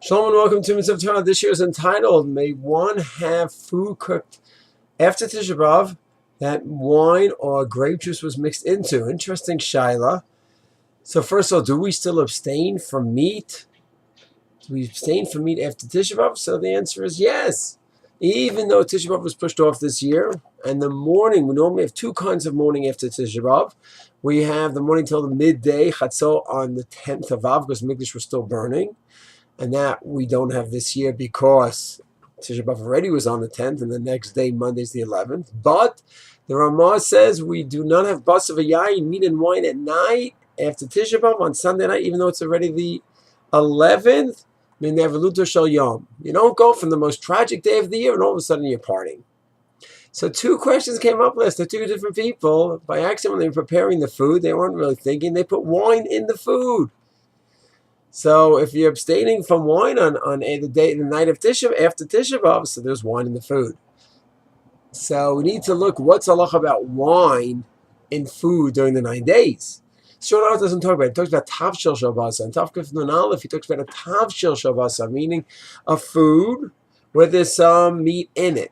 Shalom and welcome to Mitzvah Torah. This year is entitled, May one have food cooked after Tisha B'av that wine or grape juice was mixed into. Interesting shaila. So first of all, do we still abstain from meat? Do we abstain from meat after Tisha B'av? So the answer is yes. Even though Tisha B'av was pushed off this year, and the morning, we normally have two kinds of morning after Tisha B'av. We have the morning till the midday, Chatzot, on the 10th of Av, because Mikdash was still burning. And that we don't have this year because Tisha B'av already was on the 10th, and the next day, Monday's the 11th. But the Ramah says we do not have basav yayin, meat and wine at night after Tisha B'av on Sunday night, even though it's already the 11th. You don't go from the most tragic day of the year and all of a sudden you're partying. So two questions came up last to two different people. By accident, when they were preparing the food, they weren't really thinking. They put wine in the food. So if you're abstaining from wine on the night of after Tisha B'av, so there's wine in the food. So we need to look what's halacha about wine in food during the 9 days. Shulchan Aruch doesn't talk about it. It talks about tavshil shabasa. And Tavkif Nun Aleph, he talks about a tavshil shabasa, meaning a food where there's some meat in it.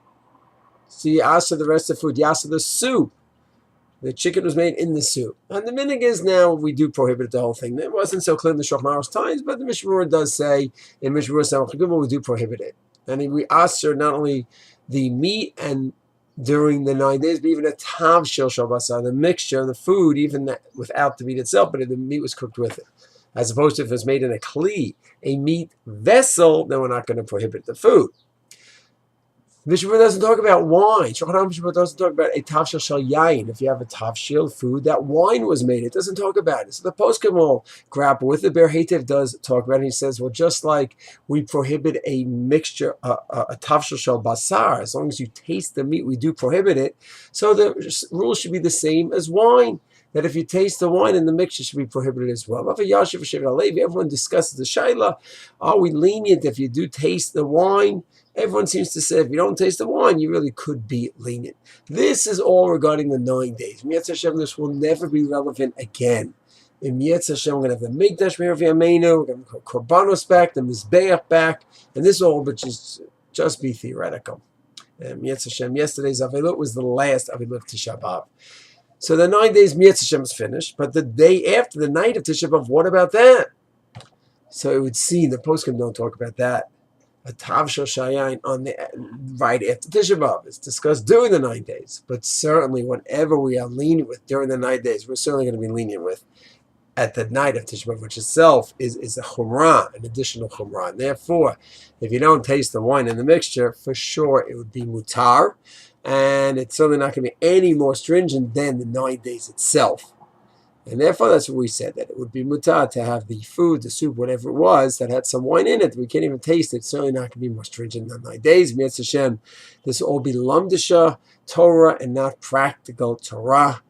So you ask for the rest of the food. You ask for the soup. The chicken was made in the soup. And the minhag is now we do prohibit the whole thing. It wasn't so clear in the Shulchan Aruch's times, but the Mishnah Berurah does say in Mishnah Berurah Samach Gimel we do prohibit it. And we ask her not only the meat and during the 9 days, but even a tav shel shabasa, the mixture, the food, even that, without the meat itself, but the meat was cooked with it. As opposed to if it's made in a kli, a meat vessel, then we're not going to prohibit the food. Mishnah Berurah doesn't talk about wine. Shulchan Aruch doesn't talk about a tavshil shel yayin. If you have a tavshil food, that wine was made. It doesn't talk about it. So the poskim will grapple with it. Ber Heitev does talk about it. He says, well, just like we prohibit a mixture, a tavshil shel basar, as long as you taste the meat, we do prohibit it. So the rule should be the same as wine. That if you taste the wine in the mixture, should be prohibited as well. Everyone discusses the shaila. Are we lenient if you do taste the wine? Everyone seems to say if you don't taste the wine, you really could be lenient. This is all regarding the 9 days. Mi'etz Hashem, this will never be relevant again. In Mi'etz Hashem, we're going to have the Mikdash Meir V'Yameinu, we're going to have Korbanos back, the Mizbeach back, and this all but just be theoretical. And Mi'etz Hashem, yesterday's Avilut was the last Avilut Tisha B'av. So the 9 days Mi'etz Hashem is finished, but the day after, the night of Tisha B'av, what about that? So it would seem the poskim don't talk about that. A tavshil shayayin on the right after Tisha B'av. It's discussed during the 9 days, but certainly whatever we are lenient with during the 9 days, we're certainly going to be lenient with at the night of Tisha B'av, which itself is a chumrah, an additional chumrah. And therefore, if you don't taste the wine in the mixture, for sure it would be mutar, and it's certainly not going to be any more stringent than the 9 days itself. And therefore, that's what we said, that it would be mutar to have the food, the soup, whatever it was, that had some wine in it. We can't even taste it. It's certainly not going to be more stringent than 9 days. Mi'etz Hashem, this will all be lamdisha Torah and not practical Torah.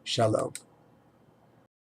Shalom.